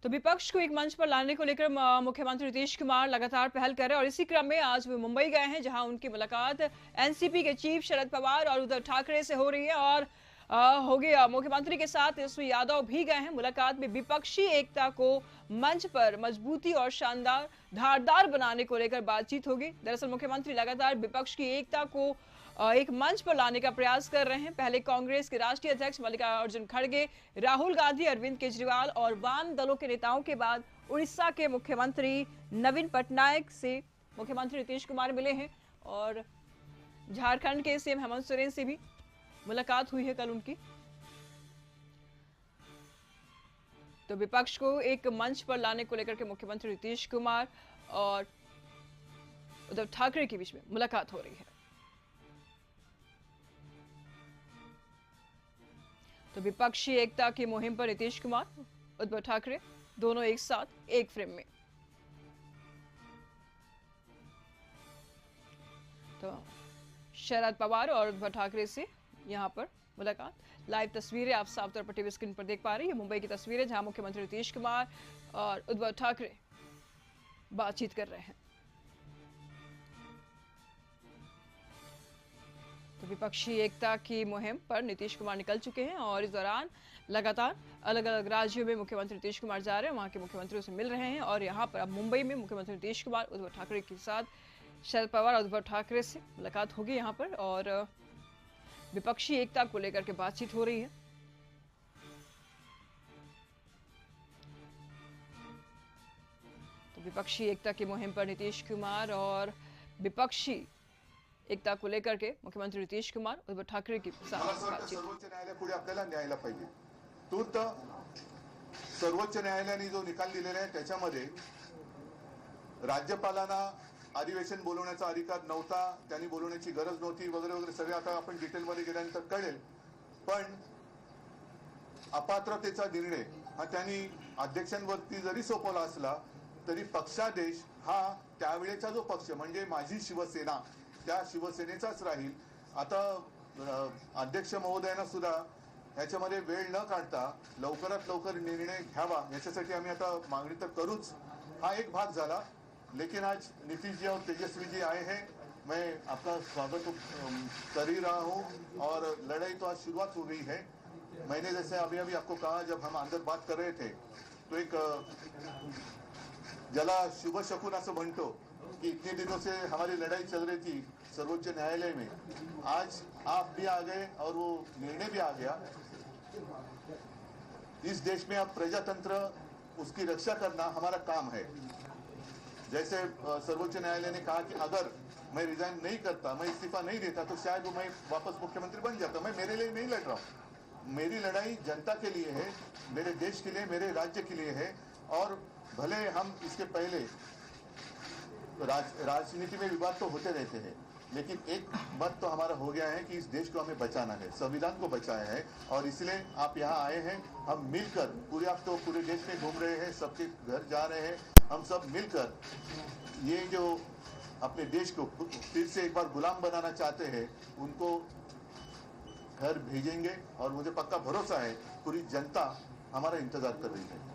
तो विपक्ष को एक मंच पर लाने को लेकर मुख्यमंत्री नीतीश कुमार लगातार पहल कर रहे हैं और इसी क्रम में आज वे मुंबई गए हैं, जहां उनकी मुलाकात एनसीपी के चीफ शरद पवार और उद्धव ठाकरे से हो रही है। और होगी मुख्यमंत्री के साथ तेजस्वी यादव भी गए हैं। मुलाकात में विपक्षी एकता को मंच पर मजबूती और शानदार धारदार बनाने को लेकर बातचीत होगी। दरअसल मुख्यमंत्री लगातार विपक्ष की एकता को एक मंच पर लाने का प्रयास कर रहे हैं। पहले कांग्रेस के राष्ट्रीय अध्यक्ष मल्लिकार्जुन खड़गे, राहुल गांधी, अरविंद केजरीवाल और वाम दलों के नेताओं के बाद उड़ीसा के मुख्यमंत्री नवीन पटनायक से मुख्यमंत्री नीतीश कुमार मिले हैं और झारखंड के सीएम हेमंत सोरेन से भी मुलाकात हुई है कल उनकी। तो विपक्ष को एक मंच पर लाने को लेकर के मुख्यमंत्री नीतीश कुमार और उद्धव ठाकरे के बीच में मुलाकात हो रही है। तो विपक्षी एकता की मुहिम पर नीतीश कुमार, उद्धव ठाकरे दोनों एक साथ एक फ्रेम में। तो शरद पवार और उद्धव ठाकरे से यहां पर मुलाकात। लाइव तस्वीरें आप साफ तौर पर टीवी स्क्रीन पर देख पा रही है। मुंबई की तस्वीरें जहां मुख्यमंत्री नीतीश कुमार और उद्धव ठाकरे बातचीत कर रहे हैं। तो विपक्षी एकता की मुहिम पर नीतीश कुमार निकल चुके हैं और इस दौरान लगातार अलग अलग राज्यों में मुख्यमंत्री नीतीश कुमार जा रहे हैं, वहां के मुख्यमंत्रियों से मिल रहे हैं। और यहां पर अब मुंबई में मुख्यमंत्री नीतीश कुमार, उद्धव ठाकरे के साथ शरद पवार और उद्धव ठाकरे से मुलाकात होगी यहां पर और विपक्षी एकता को लेकर के बातचीत हो रही है। तो विपक्षी एकता की मुहिम पर नीतीश कुमार और विपक्षी एकता को लेकर के मुख्यमंत्री नीतीश कुमार, उद्धव ठाकरे के साथ बातचीत। सर्वोच्च न्यायालयापुढे आपल्याला न्यायला पाहिजे। तूर्त सर्वोच्च न्यायालयाने जो निकाल दिलेला आहे त्याच्यामध्ये राज्यपालांना अधिवेशन बोलवण्याचा अधिकार नव्हता, त्यांनी बोलवण्याची गरज नव्हती वगैरे वगैरे सगळे आता आपण डिटेलमध्ये गेल्यानंतर कळेल। पण अपात्रतेचा निर्णय हा त्यांनी अध्यक्षांवरती जरी सोपवला असला तरी पक्षादेश हा त्यावेळेचा जो पक्ष म्हणजे माझी शिवसेना त्या शिवसेनेचाच राहील। आता अध्यक्ष महोदयांना सुद्धा याच्यामध्ये वेळ न काढता लवकरात लवकर निर्णय घ्यावा याच्यासाठी आम्ही आता मागणी तर करूच, हा एक भाग झाला। लेकिन आज नीतीश जी और तेजस्वी जी आए हैं, मैं आपका स्वागत कर ही रहा हूँ और लड़ाई तो आज शुरुआत हो गई है। मैंने जैसे अभी अभी आपको कहा, जब हम अंदर बात कर रहे थे तो एक जला शुभ शकुन असं म्हणतो कि इतने दिनों से हमारी लड़ाई चल रही थी सर्वोच्च न्यायालय में, आज आप भी आ गए और वो निर्णय भी आ गया। इस देश में अब प्रजातंत्र, उसकी रक्षा करना हमारा काम है। जैसे सर्वोच्च न्यायालय ने कहा कि अगर मैं रिजाइन नहीं करता, मैं इस्तीफा नहीं देता तो शायद वो मैं वापस मुख्यमंत्री बन जाता। मैं मेरे लिए नहीं लड़ रहा हूँ, मेरी लड़ाई जनता के लिए है, मेरे देश के लिए, मेरे राज्य के लिए है। और भले हम इसके पहले राजनीति में विवाद तो होते रहते हैं, लेकिन एक मत तो हमारा हो गया है कि इस देश को हमें बचाना है, संविधान को बचाया है। और इसलिए आप यहाँ आए हैं, हम मिलकर पूरे, आप तो पूरे देश में घूम रहे हैं, सबके घर जा रहे हैं, हम सब मिलकर ये जो अपने देश को फिर से एक बार गुलाम बनाना चाहते हैं उनको घर भेजेंगे। और मुझे पक्का भरोसा है पूरी जनता हमारा इंतजार कर रही है।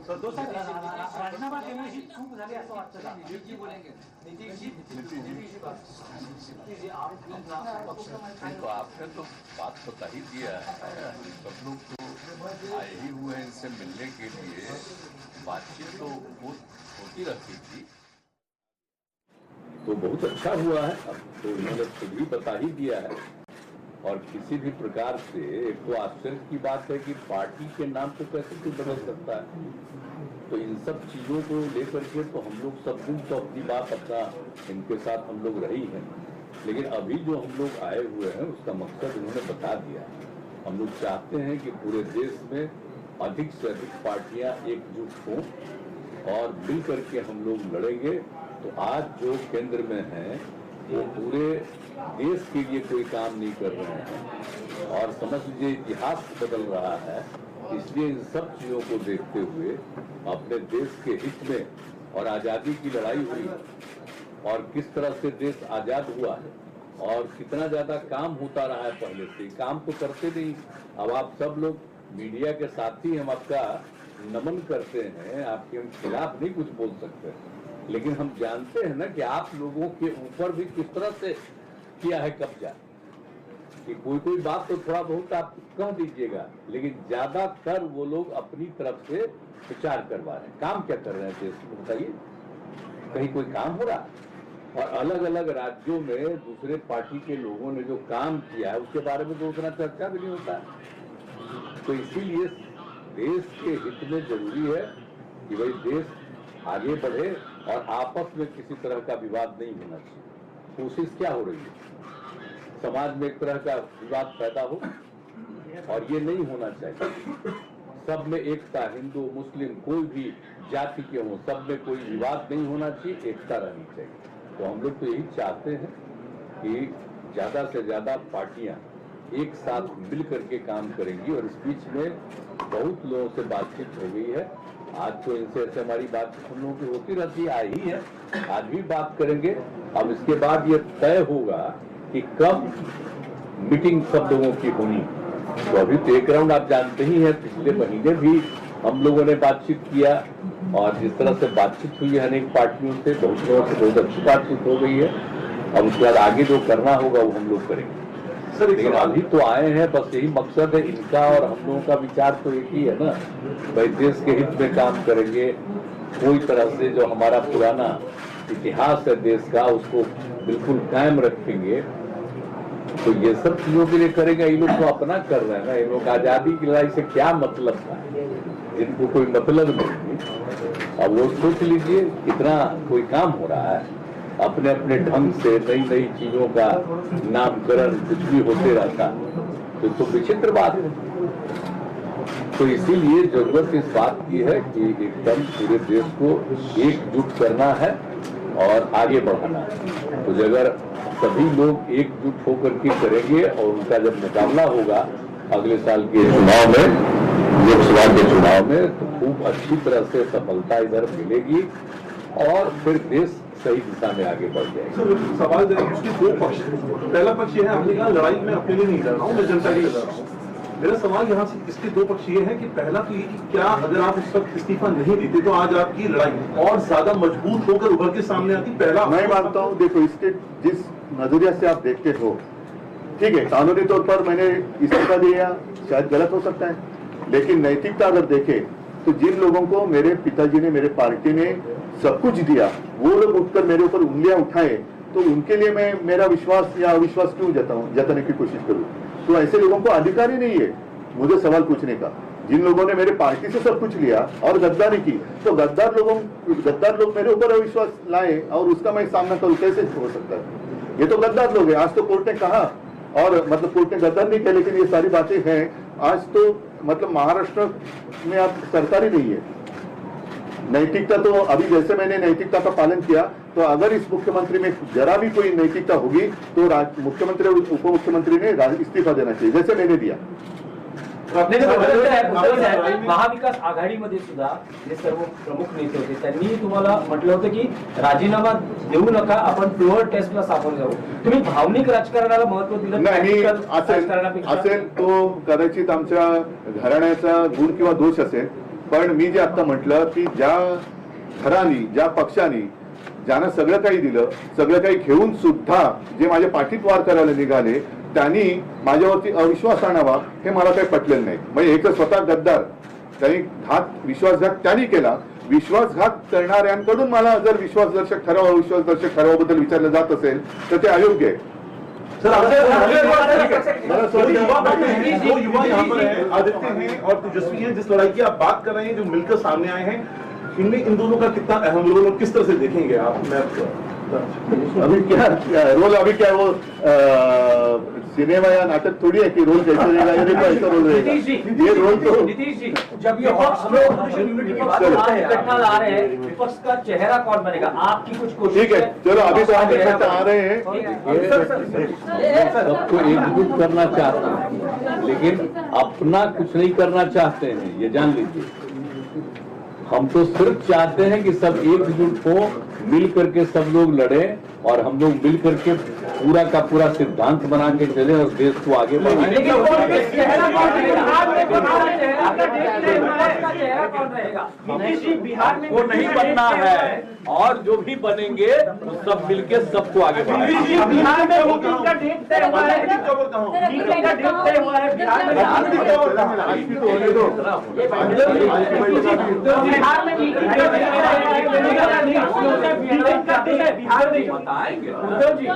राजीनामा देण्याची चूक झाली असं वाटतं का? नीतीश जी तो आपने तो बात बता ही दिया है, सब लोग तो आए ही हुए हैं इनसे मिलने के लिए। बातचीत तो होती रहती थी, तो बहुत अच्छा हुआ है। अब तो इन्होंने खुद ही बता ही दिया है। और किसी भी प्रकार से एक तो आश्चर्य की बात है कि पार्टी के नाम को कैसे कोई बदल सकता है। तो इन सब चीजों को लेकर के तो हम लोग सब दिन तो अपनी बात अपना इनके साथ हम लोग रही हैं, लेकिन अभी जो हम लोग आए हुए हैं उसका मकसद इन्होंने बता दिया। हम लोग चाहते हैं कि पूरे देश में अधिक से अधिक पार्टियां एकजुट हों और मिल करके हम लोग लड़ेंगे। तो आज जो केंद्र में है वो पूरे देश के लिए कोई काम नहीं कर रहे हैं और समझ लीजिए इतिहास बदल रहा है। इसलिए इन सब चीजों को देखते हुए अपने देश के हित में और आजादी की लड़ाई हुई और किस तरह से देश आजाद हुआ है और कितना ज्यादा काम होता रहा है पहले से, काम तो करते नहीं। अब आप सब लोग मीडिया के साथी हम आपका नमन करते हैं, आपके हम खिलाफ नहीं कुछ बोल सकते, लेकिन हम जानते हैं ना कि आप लोगों के ऊपर भी किस तरह से किया है कब्जा। कि कोई बात तो थोड़ा बहुत आप कह दीजिएगा, लेकिन ज्यादातर वो लोग अपनी तरफ से प्रचार करवा रहे हैं। काम क्या कर रहे हैं देश में बताइए? कहीं कोई काम हो रहा? और अलग अलग राज्यों में दूसरे पार्टी के लोगों ने जो काम किया है उसके बारे में तो उतना चर्चा भी नहीं होता है। तो इसीलिए देश के हित में जरूरी है कि भाई देश आगे बढ़े और आपस में किसी तरह का विवाद नहीं होना चाहिए। कोशिश क्या हो रही है? समाज में एक तरह का विवाद पैदा हो, और ये नहीं होना चाहिए। सब में एकता, हिंदू मुस्लिम कोई भी जाति के हो, सब में कोई विवाद नहीं होना चाहिए, एकता रहनी चाहिए। तो हम लोग तो यही चाहते हैं कि ज्यादा से ज्यादा पार्टियां एक साथ मिल करके काम करेंगी। और इस बीच में बहुत लोगों से बातचीत हो गई है। आज तो इनसे ऐसे हमारी बातचीत हम लोगों की होती रहती आई है, आज भी बात करेंगे। अब इसके बाद ये तय होगा कि कब मीटिंग सब लोगों की होनी। तो अभी तो एक राउंड आप जानते ही हैं, पिछले महीने भी हम लोगों ने बातचीत किया, और जिस तरह से बातचीत हुई है अनेक पार्टियों से, बहुत लोगों से बहुत अच्छी बातचीत हो गई है। अब उसके बाद आगे जो करना होगा वो हम लोग करेंगे। लेकिन अभी तो आए हैं, बस यही मकसद है इनका और हम लोगों का विचार तो एक ही है ना, भाई देश के हित में काम करेंगे। कोई तरह से जो हमारा पुराना इतिहास है देश का उसको बिल्कुल कायम रखेंगे। तो ये सब चीजों के लिए करेगा। ये लोग तो अपना कर रहे हैं ना, ये लोग आजादी की लड़ाई से क्या मतलब था, जिनको कोई मतलब नहीं। अब वो सोच लीजिए कितना कोई काम हो रहा है, अपने अपने ढंग से नई नई चीजों का नामकरण कुछ भी होते रहता, तो विचित्र बात है। तो इसीलिए जरूरत इस बात की है कि एकदम पूरे देश को एकजुट करना है और आगे बढ़ाना है। तो अगर सभी लोग एकजुट होकर के करेंगे और उनका जब मुकाबला होगा अगले साल के चुनाव में, लोकसभा के चुनाव में, तो खूब अच्छी तरह से सफलता इधर मिलेगी और फिर देश सही दिशा में आगे बढ़ जाएगा। सवाल उसके दो पक्ष हैं। पहला पक्ष ये है, आपने कहा लड़ाई में अपने लिए नहीं लड़ रहा हूँ, मैं जनता के लिए लड़ रहा हूँ। मेरा सवाल यहाँ से इसके दो पक्ष ये है कि पहला तो ये कि क्या अगर आप उस वक्त इस्तीफा नहीं देते तो आज आपकी लड़ाई और ज्यादा मजबूत होकर उभर के सामने आती? पहला मैं मानता हूँ, देखो इसके जिस नजरिया से आप देखते हो, ठीक है, कानूनी तौर पर मैंने इस्तीफा दिया, शायद गलत हो सकता है, लेकिन नैतिकता अगर देखे तो जिन लोगों को मेरे पिताजी ने, मेरे पार्टी ने सब कुछ दिया, वो लोग उठकर मेरे ऊपर उंगलियां उठाए, तो उनके लिए मैं मेरा विश्वास या अविश्वास क्यों जताने की कोशिश करूं? तो ऐसे लोगों को अधिकार ही नहीं है मुझे सवाल पूछने का। जिन लोगों ने मेरे पार्टी से सब कुछ लिया और गद्दारी की, तो गद्दार लोग मेरे ऊपर अविश्वास लाए और उसका मैं सामना करूं, कैसे हो सकता है? ये तो गद्दार लोग हैं। आज तो कोर्ट ने कहा, और मतलब कोर्ट ने गद्दार नहीं किया, लेकिन ये सारी बातें हैं। आज तो मतलब महाराष्ट्र में आप सरकार ही नहीं है। नैतिकता तो अभी जैसे मैंने नैतिकता का पालन किया, तो अगर इस मुख्यमंत्री में जरा भी कोई नैतिकता होगी तो मुख्यमंत्री और उप मुख्यमंत्री ने इस्तीफा देना चाहिए, जैसे मैंने दिया। महाविकास आघाडीमध्ये सुद्धा जे सर्व प्रमुख नेते होते त्यांनी तुम्हाला म्हटलं होतं की राजीनामा देऊ नका, आपण प्युअर टेस्टला सामोरे जाऊ. तुम्ही भावनिक राजकारणाला महत्व दिलं नाही. असेल तो कदाचित आमच्या घराण्याचा गुण किंवा दोष असेल, पण मी जे आता म्हटलं की ज्या घराणी, ज्या पक्षांनी ज्यानं सगळं काही दिलं, सगळं काही घेऊन सुद्धा जे माझ्या पाठीत वार करायला निघाले, त्यांनी माझ्यावरती अविश्वास आणावा हे मला काही पटलेलं नाही. म्हणजे एक स्वतः गद्दार, त्यांनी विश्वासघात त्यांनी केला. विश्वासघात करणाऱ्यांकडून मला जर विश्वासदर्शक ठराव, अविश्वासदर्शक ठरावाबद्दल विचारलं जात असेल तर ते अयोग्य आहे. सर, युवा यहाँ पर है, आदित्य हैं और तेजस्वी हैं, जिस लड़ाई की आप बात कर रहे हैं, जो मिलकर सामने आए हैं, इनमें इन दोनों का कितना अहम रोल और किस तरह से देखेंगे आप? अभी क्या रोल, अभी क्या वो सिनेमा या नाटक थोड़ी है कि रोल कैसे रहेगा, ये देखो ऐसा रोल रहेगा. ये रोल तो नीतीश जी, जब ये यूनिटी की बात इकट्ठा ला रहे हैं, विपक्ष का चेहरा कौन बनेगा? आपकी कुछ कोशिश? ठीक है, चलो अभी तो हम इकट्ठा आ रहे हैं. सबको एकजुट करना चाहते हैं, लेकिन अपना कुछ नहीं करना चाहते हैं, ये जान लीजिए. हम तो सिर्फ चाहते हैं कि सब एकजुट हो, मिल करके सब लोग लड़े और हम लोग मिल करके पूरा का पूरा सिद्धांत बना के चले और देश को आगे बढ़ाएं। लेकिन कौन चेहरा कौन रहेगा? बिहार में वो नहीं बनना है, और जो भी बनेंगे वो सब मिलके सबको आगे बढ़ाएंगे। बिहार में मीटिंग का डेट तय हुआ है, मीटिंग का डेट तय हुआ है बिहार में। बिहार में मीटिंग बिहार में बताएंगे। उद्धव जी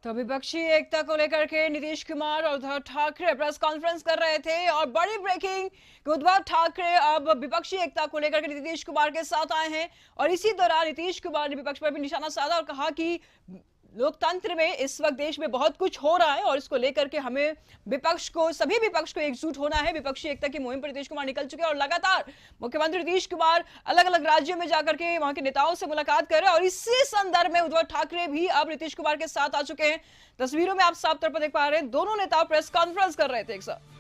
तो विपक्षी एकता को लेकर के नीतीश कुमार और उद्धव ठाकरे प्रेस कॉन्फ्रेंस कर रहे थे और बड़ी ब्रेकिंग कि उद्धव ठाकरे अब विपक्षी एकता को लेकर के नीतीश कुमार के साथ आए हैं और इसी दौरान नीतीश कुमार ने विपक्ष पर भी निशाना साधा और कहा कि लोकतंत्र में इस वक्त देश में बहुत कुछ हो रहा है और इसको लेकर के हमें सभी विपक्ष को एकजुट होना है। विपक्षी एकता की मुहिम पर नीतीश कुमार निकल चुके हैं और लगातार मुख्यमंत्री नीतीश कुमार अलग अलग राज्यों में जाकर के वहां के नेताओं से मुलाकात कर रहे हैं और इसी संदर्भ में उद्धव ठाकरे भी अब नीतीश कुमार के साथ आ चुके हैं। तस्वीरों में आप साफ तौर पर देख पा रहे हैं, दोनों नेता प्रेस कॉन्फ्रेंस कर रहे थे एक साथ।